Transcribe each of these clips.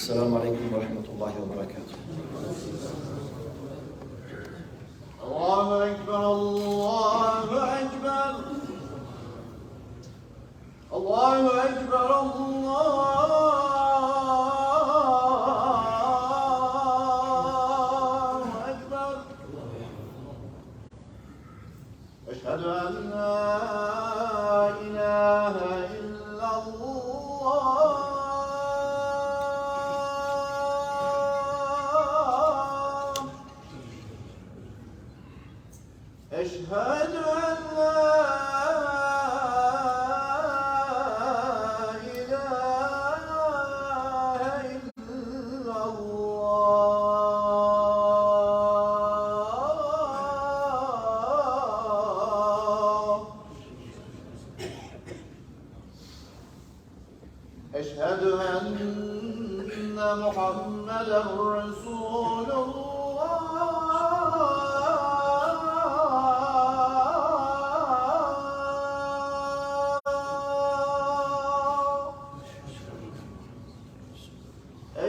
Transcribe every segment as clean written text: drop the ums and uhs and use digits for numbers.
السلام عليكم ورحمة الله وبركاته. الله أكبر الله أكبر الله أكبر الله أكبر. أشهد أن لا إله إلا الله. أشهد أن لا إله إلا الله. أشهد أن محمدا رسول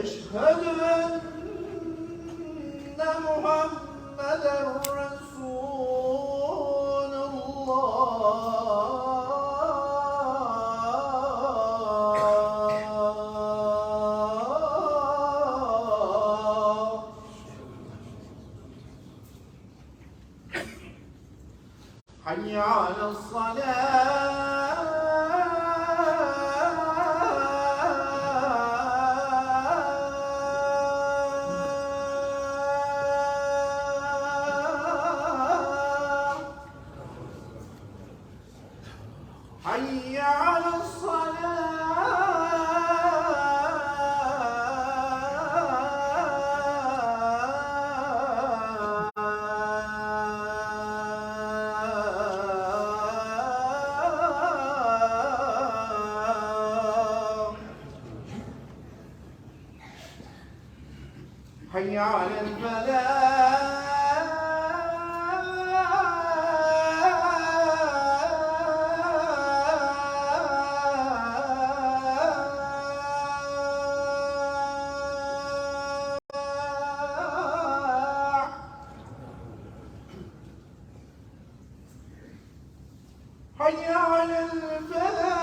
أشهد أن محمدًا رسول الله. حي على الصلاة. حي على الصلاة. حي على الفلاح. حي على الفلاح.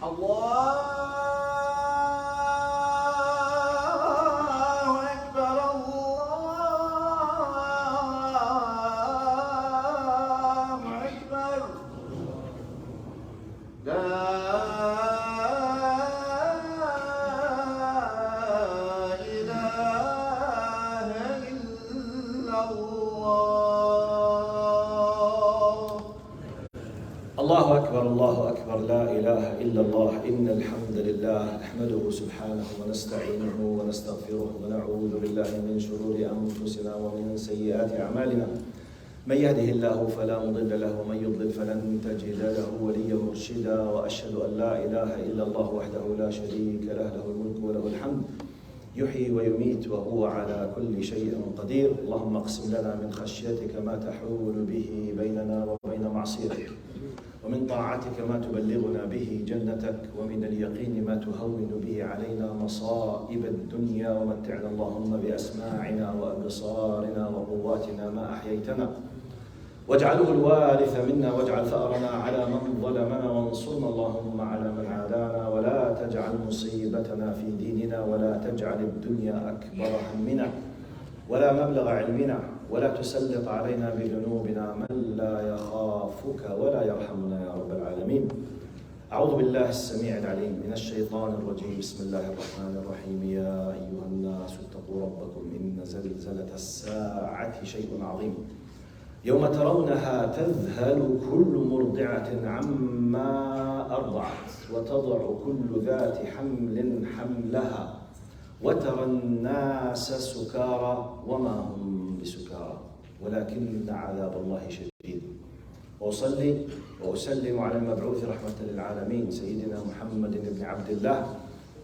الله أكبر الله أكبر. لا إله إلا الله. الله أكبر الله أكبر لا إله إلا الله. إن الحمد لله نحمده سبحانه ونستعينه ونستغفره ونعوذ بالله من شرور أنفسنا ومن سيئات أعمالنا. من يهده الله فلا مضل له ومن يضلل فلن تجد له وليا مرشدا. وأشهد أن لا إله إلا الله وحده لا شريك له له الملك وله الحمد يحيي ويميت وهو على كل شيء قدير. اللهم اقسم لنا من خشيتك ما تحول به بيننا وبين معصيتك ومن طاعتك ما تبلغنا به جنتك ومن اليقين ما تهون به علينا مصائب الدنيا. ومتعنا اللهم بأسماعنا وأبصارنا وقواتنا ما أحييتنا واجعله الوارث منا واجعل ثأرنا على من ظلمنا وانصرنا اللهم على من عادانا ولا تجعل مصيبتنا في ديننا ولا تجعل الدنيا أكبر همنا ولا مبلغ علمنا ولا تسلط علينا بذنوبنا من لا يخافك ولا يرحمنا يا رب العالمين. أعوذ بالله السميع العليم من الشيطان الرجيم. بسم الله الرحمن الرحيم. يا أيها الناس اتقوا ربكم إن زلزلة الساعة شيء عظيم يوم ترونها تذهل كل مرضعة عما أرضعت وتضع كل ذات حمل حملها وترى الناس سكارى وما هم بسكارى ولكن عذاب الله شديد. وأصلي وأسلم على المبعوث رحمة للعالمين سيدنا محمد بن عبد الله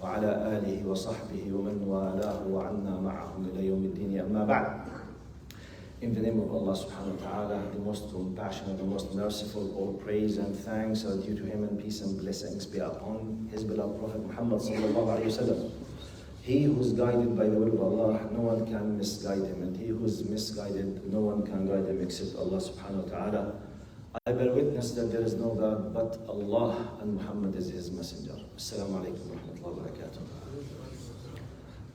وعلى آله وصحبه ومن والاه وعنا معهم إلى يوم الدين. أما بعد. In the name of Allah subhanahu wa ta'ala, the most compassionate, the most merciful, all praise and thanks are due to Him, and peace and blessings be upon His beloved Prophet Muhammad sallallahu alayhi wa sallam. He who is guided by the will of Allah, no one can misguide him, and he who is misguided, no one can guide him except Allah subhanahu wa ta'ala. I bear witness that there is no God but Allah, and Muhammad is His messenger. Assalamu alaikum wa rahmatullahi wa barakatuh.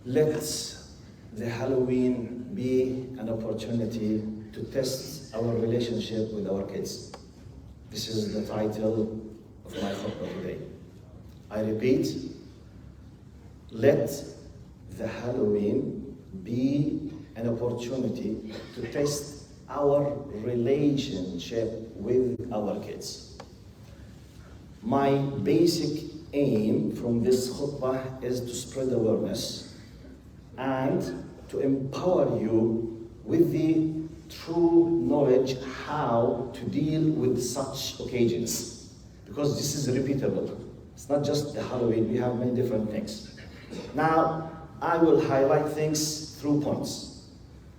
Let the Halloween be an opportunity to test our relationship with our kids. This is the title of my khutbah today. I repeat, let the Halloween be an opportunity to test our relationship with our kids. My basic aim from this khutbah is to spread awareness and to empower you with the true knowledge how to deal with such occasions. Because this is repeatable. It's not just the Halloween, we have many different things. Now, I will highlight things through points.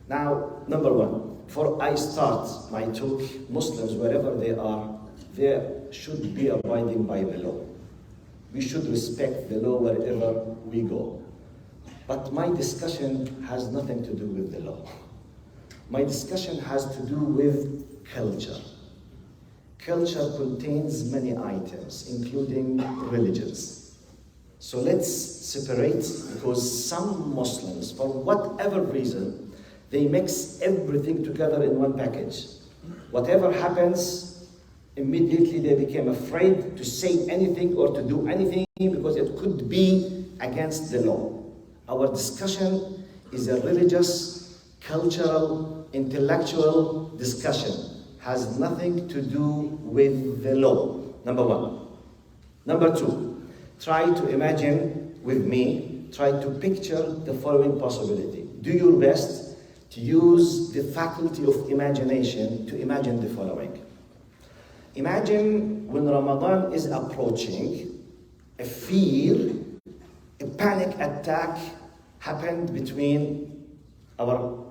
Now, number one, before I start my talk, Muslims, wherever they are, they should be abiding by the law. We should respect the law wherever we go. But my discussion has nothing to do with the law. My discussion has to do with culture. Culture contains many items, including religions. So let's separate, because some Muslims, for whatever reason, they mix everything together in one package. Whatever happens, immediately they became afraid to say anything or to do anything because it could be against the law. Our discussion is a religious, cultural, intellectual discussion. Has nothing to do with the law. Number one. Number two, try to imagine with me, try to picture the following possibility. Do your best to use the faculty of imagination to imagine the following. Imagine when Ramadan is approaching, a fear, a panic attack happened between our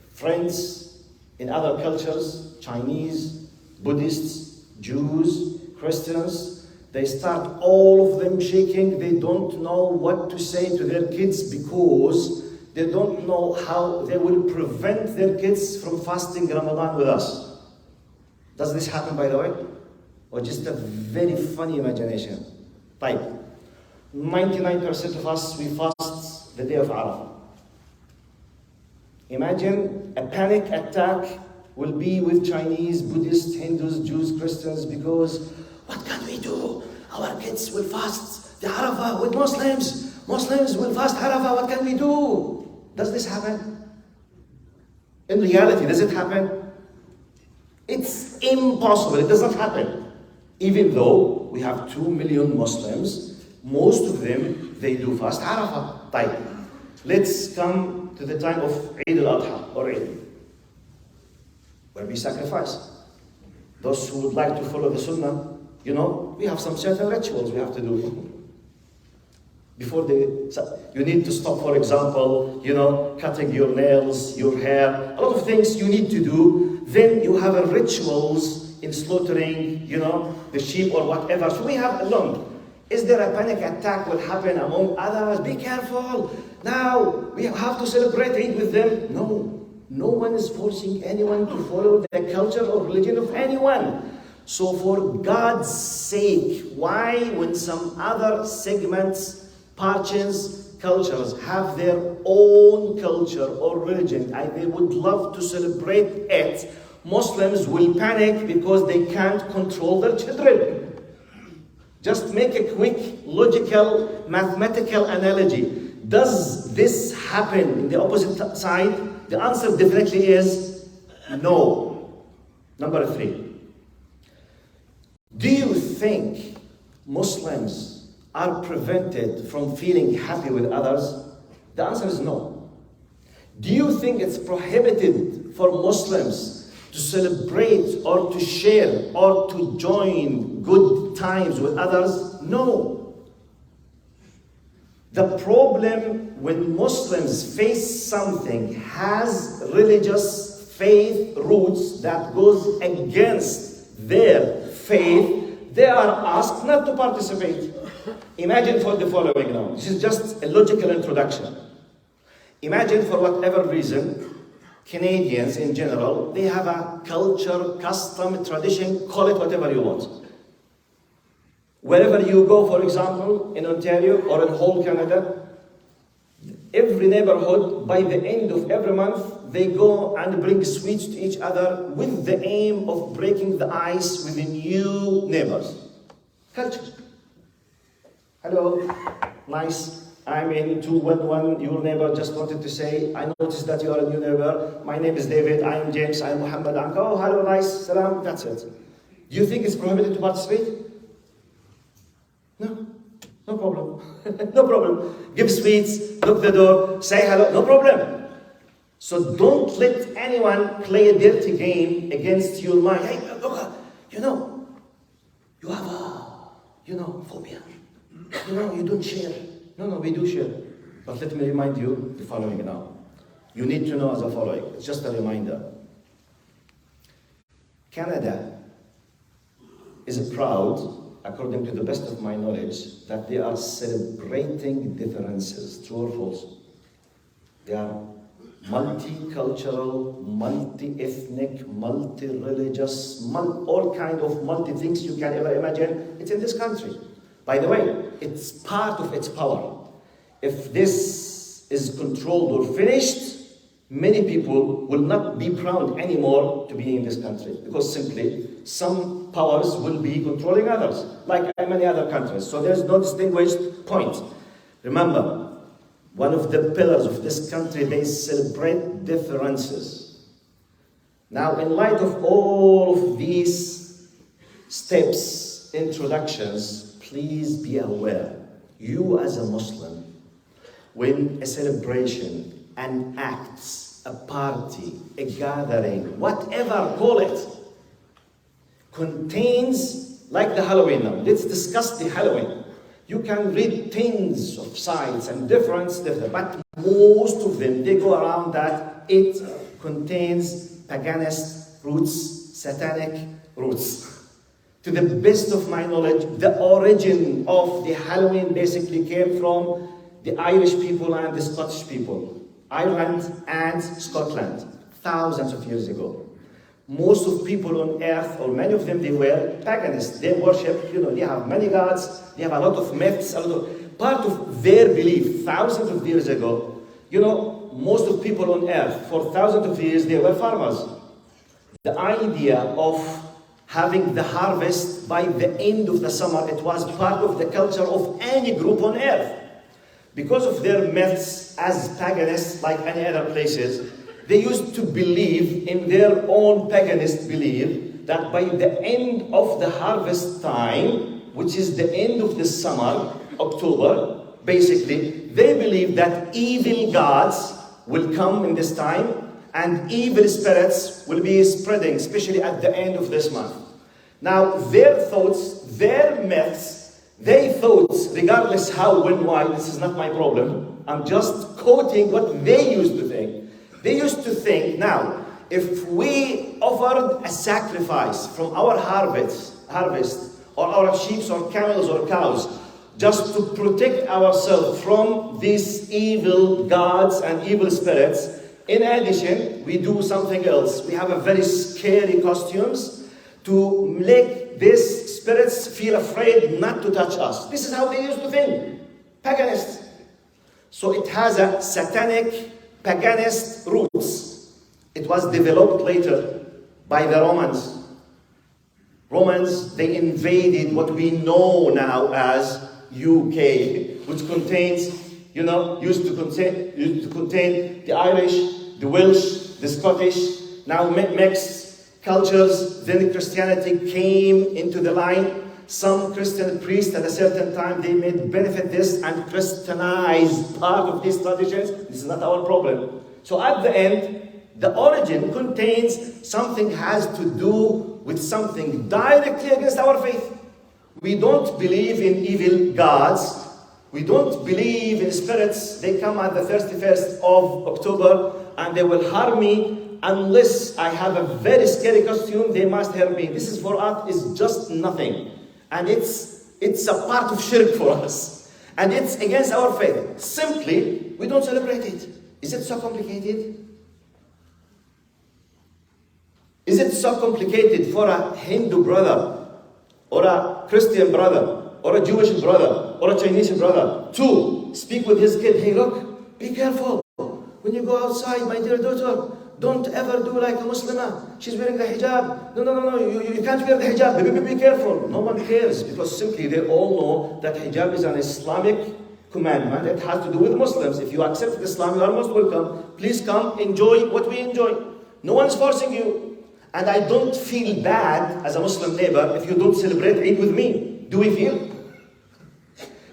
friends in other cultures, Chinese, Buddhists, Jews, Christians. They start all of them shaking. They don't know what to say to their kids because they don't know how they will prevent their kids from fasting Ramadan with us. Does this happen, by the way? Or just a very funny imagination? Type. 99% of us, we fast the day of Arafah. Imagine a panic attack will be with Chinese, Buddhists, Hindus, Jews, Christians, because what can we do? Our kids will fast the Arafah with Muslims. Muslims will fast Arafah, what can we do? Does this happen? In reality, does it happen? It's impossible, it does not happen. Even though we have 2 million Muslims, most of them, they do fast Arafah. Right. Let's come to the time of Eid al-Adha or Eid, where we sacrifice. Those who would like to follow the Sunnah, we have some certain rituals we have to do. Before you need to stop, for example, cutting your nails, your hair, a lot of things you need to do. Then you have rituals in slaughtering, the sheep or whatever. So we have a long. Is there a panic attack will happen among others? Be careful. Now, we have to celebrate Eid with them. No one is forcing anyone to follow the culture or religion of anyone. So for God's sake, why when some other segments, portions, cultures have their own culture or religion and they would love to celebrate it, Muslims will panic because they can't control their children? Just make a quick, logical, mathematical analogy. Does this happen in the opposite side? The answer definitely is no. Number 3. Do you think Muslims are prevented from feeling happy with others? The answer is no. Do you think it's prohibited for Muslims to celebrate or to share or to join good times with others? No. The problem when Muslims face something has religious faith roots that goes against their faith, they are asked not to participate. Imagine for the following now. This is just a logical introduction. Imagine for whatever reason, Canadians in general, they have a culture, custom, tradition, call it whatever you want. Wherever you go, for example, in Ontario or in whole Canada, every neighborhood, by the end of every month, they go and bring sweets to each other with the aim of breaking the ice with the new neighbors. Culture. Hello, nice. I'm in 211, your neighbor just wanted to say, I noticed that you are a new neighbor. My name is David, I am James, I am Muhammad. Oh, hello, nice, salam, that's it. Do you think it's prohibited to participate? No, no problem. No problem. Give sweets, look the door, say hello, no problem. So don't let anyone play a dirty game against your mind. Hey, look, you know, you have a, phobia. You don't share. No, we do share. But let me remind you the following now. You need to know as a following. It's just a reminder. Canada is proud, according to the best of my knowledge, that they are celebrating differences. True or false? They are multicultural, multi-ethnic, multi-religious, all kind of multi-things you can ever imagine. It's in this country. By the way, it's part of its power. If this is controlled or finished, many people will not be proud anymore to be in this country because simply some powers will be controlling others, like in many other countries. So there's no distinguished point. Remember, one of the pillars of this country, they celebrate differences. Now, in light of all of these steps, introductions, please be aware, you as a Muslim, when a celebration, an act, a party, a gathering, whatever call it, contains, like the Halloween now. Let's discuss the Halloween. You can read tens of sites and different, but most of them, they go around that it contains paganist roots, satanic roots. To the best of my knowledge, the origin of the Halloween basically came from the Irish people and the Scottish people. Ireland and Scotland, thousands of years ago. Most of people on earth, or many of them, they were paganists. They worship, they have many gods, they have a lot of myths, part of their belief, thousands of years ago. Most of people on earth, for thousands of years, they were farmers. The idea of having the harvest by the end of the summer, it was part of the culture of any group on earth. Because of their myths as paganists, like any other places, they used to believe in their own paganist belief that by the end of the harvest time, which is the end of the summer, October, basically, they believe that evil gods will come in this time and evil spirits will be spreading, especially at the end of this month. Now, their thoughts, their myths, they thought, regardless how, when, why, this is not my problem. I'm just quoting what they used to think. They used to think, now, if we offered a sacrifice from our harvest, or our sheep or camels or cows, just to protect ourselves from these evil gods and evil spirits, in addition, we do something else. We have a very scary costumes to make these spirits feel afraid not to touch us. This is how they used to think. Paganists. So it has a satanic, paganist roots. It was developed later by the Romans. Romans, they invaded what we know now as UK, which contains, used to contain the Irish, the Welsh, the Scottish, now mixed cultures. Then Christianity came into the line. Some Christian priests at a certain time, they made benefit this and Christianized part of these traditions. This is not our problem. So at the end, The origin contains something has to do with something directly against our faith. We don't believe in evil gods. We don't believe in spirits. They come on the 31st of October and they will harm me unless I have a very scary costume. They must harm me. This is for us is just nothing. And it's a part of shirk for us. And it's against our faith. Simply, we don't celebrate it. Is it so complicated? Is it so complicated for a Hindu brother or a Christian brother or a Jewish brother or a Chinese brother to speak with his kid? Hey, look, be careful. When you go outside, my dear daughter, don't ever do like a Muslimah. She's wearing the hijab. No. You can't wear the hijab. Be careful. No one cares because simply they all know that hijab is an Islamic commandment. It has to do with Muslims. If you accept Islam, you are most welcome. Please come, enjoy what we enjoy. No one's forcing you. And I don't feel bad as a Muslim neighbor if you don't celebrate Eid with me. Do we feel?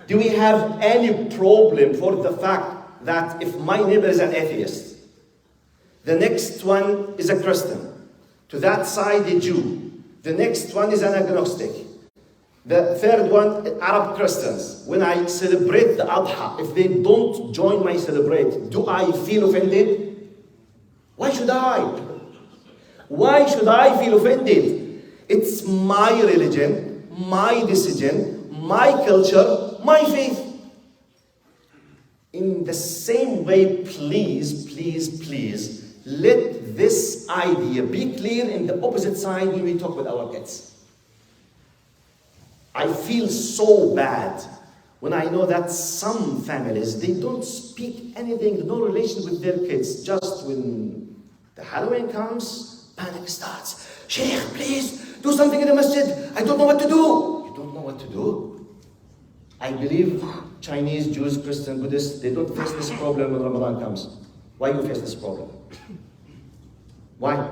Do we have any problem for the fact that if my neighbor is an atheist, the next one is a Christian, to that side a Jew, the next one is an agnostic, the third one Arab Christians, when I celebrate the Adha, if they don't join my celebrate, do I feel offended? Why should I? Why should I feel offended? It's my religion, my decision, my culture, my faith. In the same way, please, let this idea be clear in the opposite side when we talk with our kids. I feel so bad when I know that some families, they don't speak anything, no relation with their kids. Just when the Halloween comes, panic starts. Sheikh, please, do something in the masjid. I don't know what to do. You don't know what to do? I believe Chinese, Jews, Christian, Buddhists, they don't face this problem when Ramadan comes. Why do you face this problem? Why?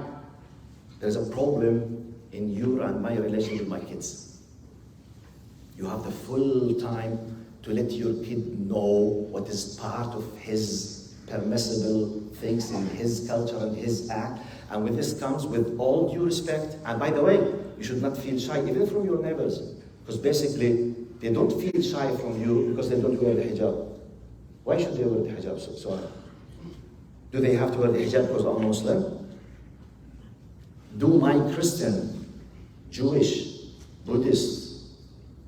There's a problem in your and my relation with my kids. You have the full time to let your kid know what is part of his permissible things in his culture and his act. And with this comes with all due respect. And by the way, you should not feel shy even from your neighbors. Because basically, they don't feel shy from you because they don't wear the hijab. Why should they wear the hijab? So do they have to wear the hijab because I'm Muslim? Do my Christian, Jewish, Buddhist,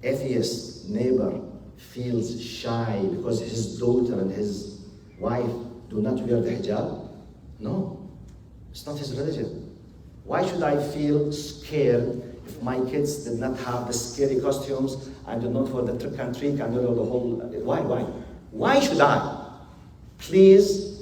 atheist neighbor feels shy because his daughter and his wife do not wear the hijab? No. It's not his religion. Why should I feel scared if my kids did not have the scary costumes and do not for the trick and treat and do the whole... Why should I? Please,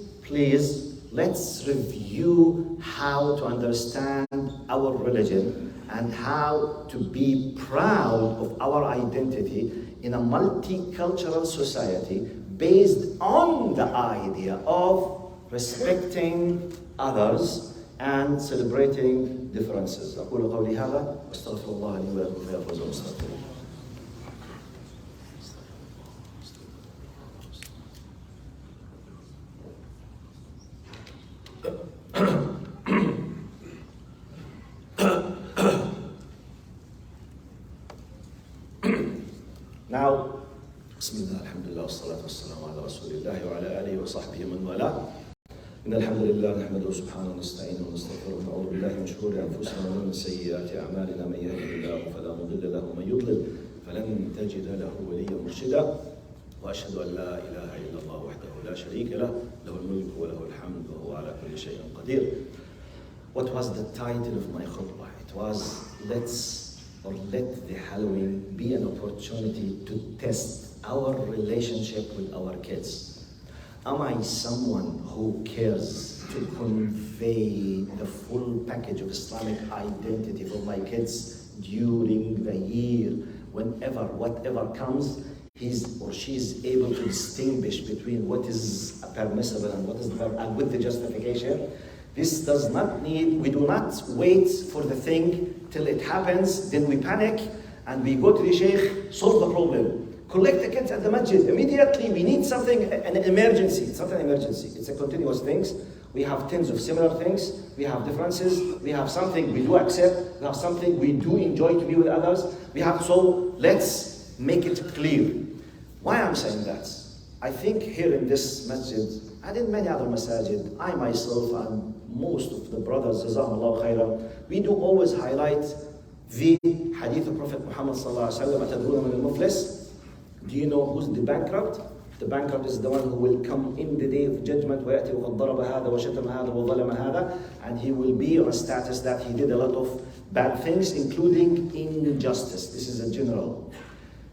let's review how to understand our religion and how to be proud of our identity in a multicultural society based on the idea of respecting others and celebrating differences. أقول قولي هذا واستغفر الله لي ولكم فيغفر المستغفرين. Now, Bismillah, alhamdulillah, wassalatu wassalamu ala rasulillah wa ala alihi wa sahbihi man wala. إن الحمد لله نحمده سبحانه ونستعينه ونستغفره ونعوذ بالله من شرور أنفسنا ومن سيئات أعمالنا من يهده الله فلا مضل له ومن يضلل فلن تجد له وليا مرشدا وأشهد أن لا إله إلا الله وحده لا شريك له له الملك وله الحمد وهو على كل شيء قدير. What was the title of my khutbah? It was let the Halloween be an opportunity to test our relationship with our kids. Am I someone who cares to convey the full package of Islamic identity for my kids during the year, whenever, whatever comes, he's or she is able to distinguish between what is permissible and what is not, and with the justification? This does not need, we do not wait for the thing till it happens, then we panic and we go to the sheikh, solve the problem. Collect the kids at the masjid. Immediately, we need something, an emergency. It's not an emergency, it's a continuous thing. We have tens of similar things, we have differences, we have something we do accept, we have something we do enjoy to be with others. So let's make it clear. Why I'm saying that? I think here in this masjid, and in many other masajid, I myself and most of the brothers, Jazakumullah khairan, we do always highlight the hadith of Prophet Muhammad sallallahu alaihi wasallam, "Atadruna man al-muflis?" Do you know who's the bankrupt? The bankrupt is the one who will come in the day of judgment, وَيَأْتِي وَقَدْ ضَرَبَ هَذَا وَشَتَمَ هَذَا وَظَلَمَ هَذَا, and he will be on a status that he did a lot of bad things, including injustice. This is a general.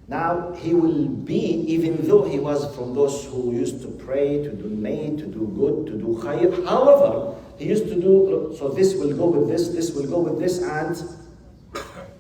Now, he will be, even though he was from those who used to pray, to donate, to do good, to do khair, however, he used to do, so this will go with this will go with this, and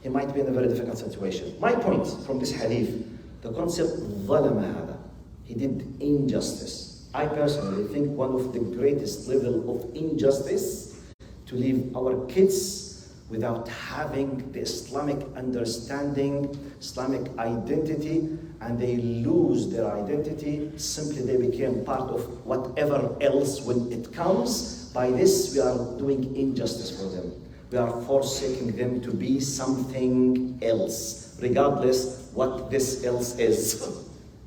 he might be in a very difficult situation. My point from this hadith, the concept, ظَلَمَ هَذَا, he did injustice. I personally think one of the greatest level of injustice to leave our kids without having the Islamic understanding, Islamic identity, and they lose their identity, simply they became part of whatever else when it comes. By this, we are doing injustice for them. We are forsaking them to be something else, regardless what this else is.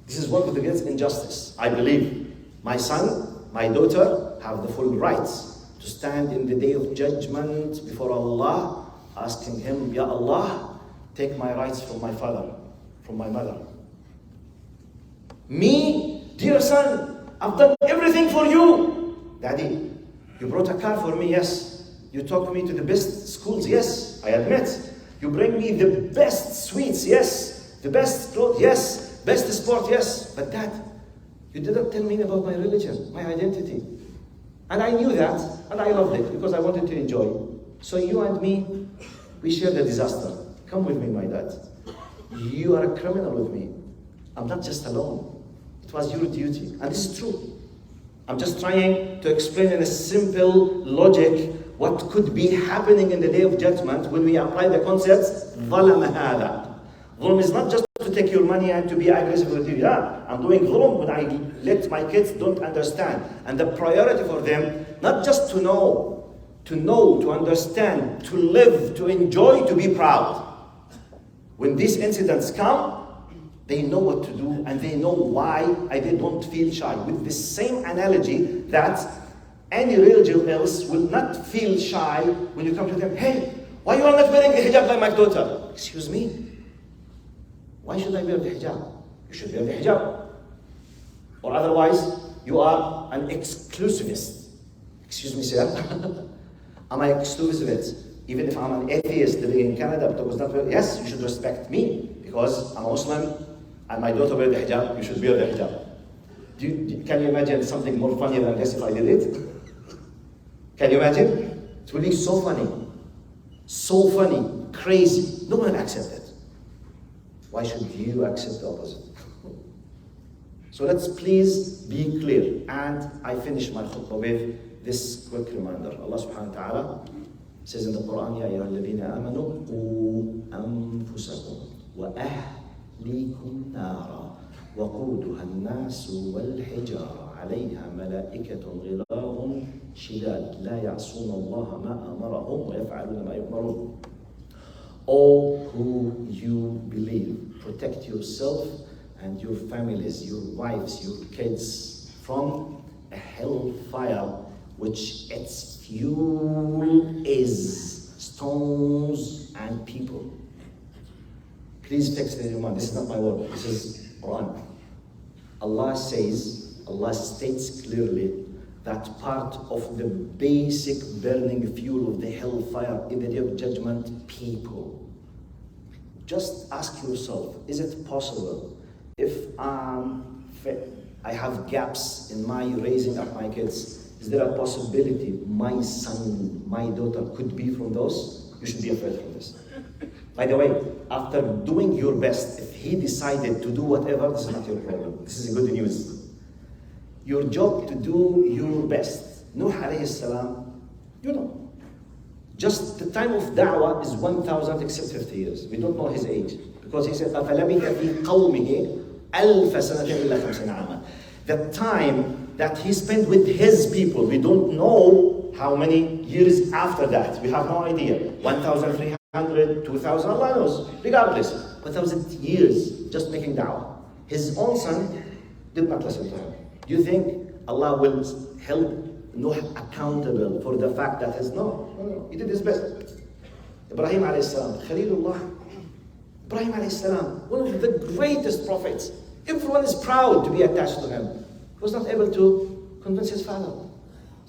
This is one of the greatest injustice. I believe my son, my daughter have the full rights to stand in the day of judgment before Allah, asking Him, Ya Allah, take my rights from my father, from my mother. Me, dear son, I've done everything for you. Daddy, you brought a car for me, yes. You took me to the best schools, yes, I admit. You bring me the best sweets, yes. The best clothes, yes. Best sport, yes. But Dad, you didn't tell me about my religion, my identity. And I knew that, and I loved it, because I wanted to enjoy. So you and me, we share the disaster. Come with me, my dad. You are a criminal with me. I'm not just alone. It was your duty. And this is true. I'm just trying to explain in a simple logic what could be happening in the day of judgment when we apply the concepts. ظَلَمَ هَذَا. Dhulm is not just to take your money and to be aggressive with you. Yeah, I'm doing dhulm when I let my kids don't understand. And the priority for them, not just to know, to understand, to live, to enjoy, to be proud. When these incidents come, they know what to do and they know why they don't feel shy. With the same analogy that any religion else will not feel shy when you come to them. Hey, why you are not wearing the hijab like my daughter? Excuse me. Why should I wear the hijab? You should wear the hijab. Or otherwise, you are an exclusivist. Excuse me, sir. Am I exclusivist? Even if I'm an atheist living in Canada, but I was not wearing, yes, you should respect me because I'm a Muslim and my daughter wear the hijab, you should wear the hijab. Can you imagine something more funny than this if I did it? Can you imagine? It will be so funny, crazy. No one accepts it. Why should you accept the opposite? So let's please be clear. And I finish my khutbah with this quick reminder. Allah subhanahu wa ta'ala says in the Quran, Ya ayyuha alladhina amanu, qu anfusakum wa ahlikum nara, وقودها الناس والحجارة عليها ملائكة غلاظ شداد لا يعصون الله ما أمرهم ويفعلون ما يؤمرون. All who you believe, protect yourself and your families, your wives, your kids from a hellfire which its fuel is stones and people. Please text in your mind, this is not my word, this is Quran. Allah states clearly that part of the basic burning fuel of the hellfire in the day of judgment, people. Just ask yourself, is it possible if I have gaps in my raising up my kids, is there a possibility my son, my daughter could be from those? You should be afraid of this. By the way, after doing your best, if he decided to do whatever, this is not your problem. This is good news. Your job to do your best. Nuh alayhi salam, you know, just the time of da'wah is 1,000 except 50 years. We don't know his age. Because he said, أَفَلَبِثَ فِي قَوْمِهِ أَلْفَ سَنَةٍ إِلَّا 50 عَامًا. The time that he spent with his people. We don't know how many years after that. We have no idea. 1,300, 2,000, Allah knows. Regardless, 1,000 years just making da'wah. His own son did not listen to him. Do you think Allah will hold Nuh accountable for the fact that his no, he did his best. Ibrahim alayhi salam, Khalilullah. Ibrahim alayhi salam, one of the greatest prophets. Everyone is proud to be attached to him. He was not able to convince his father.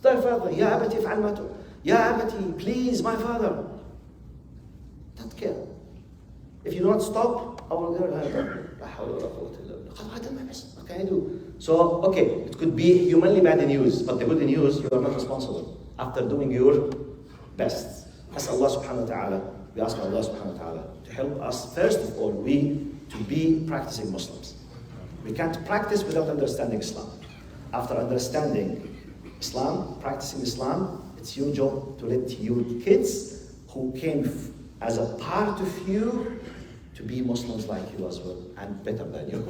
Their father, Ya abati if'al ma tu. Ya abati, please, my father. Don't care. If you don't stop, I will get what can I do? So, okay, it could be humanly bad news, but the good news, you are not responsible after doing your best. Ask Allah subhanahu wa ta'ala, we ask Allah subhanahu wa ta'ala to help us, first of all, to be practicing Muslims. We can't practice without understanding Islam. After understanding Islam, practicing Islam, it's your job to let your kids who came as a part of you to be Muslims like you as well, and better than you.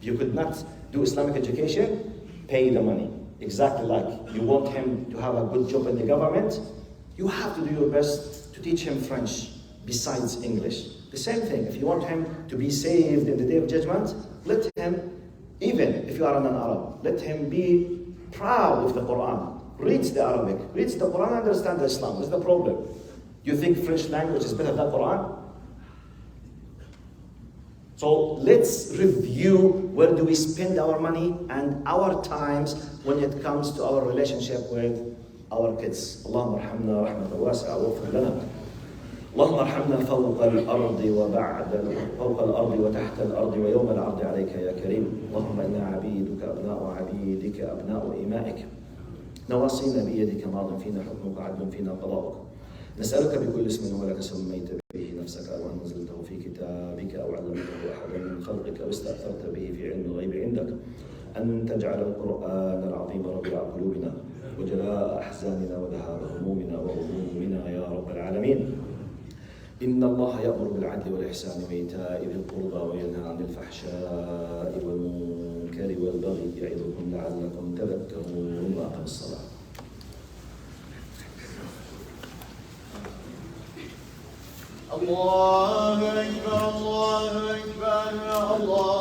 If you could not do Islamic education, pay the money. Exactly like you want him to have a good job in the government, you have to do your best to teach him French besides English. The same thing, if you want him to be saved in the Day of Judgment, let him, even if you are an Arab, let him be proud of the Quran. Read the Arabic, read the Quran, understand Islam. What's the problem? Do you think French language is better than Quran? So let's review where do we spend our money and our times when it comes to our relationship with our kids. اللهم ارحمنا رحمة واسعة واغفر لنا. اللهم ارحمنا فوق الأرض فوق الأرض وتحت الأرض ويوم العرض عليك يا كريم. اللهم إنا عبيدك أبناء عبيدك أبناء إمائك نواصينا بيدك ماض فينا حكمك عدل فينا قضاؤك. نسألك بكل اسم هو لك سميت به نفسك أو أنزلته في كتابك أو علمته أحدا من خلقك أو استأثرت به في علم الغيب عندك أن تجعل القرآن العظيم ربيع قلوبنا وجلاء أحزاننا وذهاب همومنا وغمومنا يا رب العالمين. إن الله يأمر بالعدل والإحسان وإيتاء ذي القربى وينهى عن الفحشاء والمنكر والبغي يعظكم لعلكم تذكرون وأقم الصلاة. الله أكبر الله أكبر الله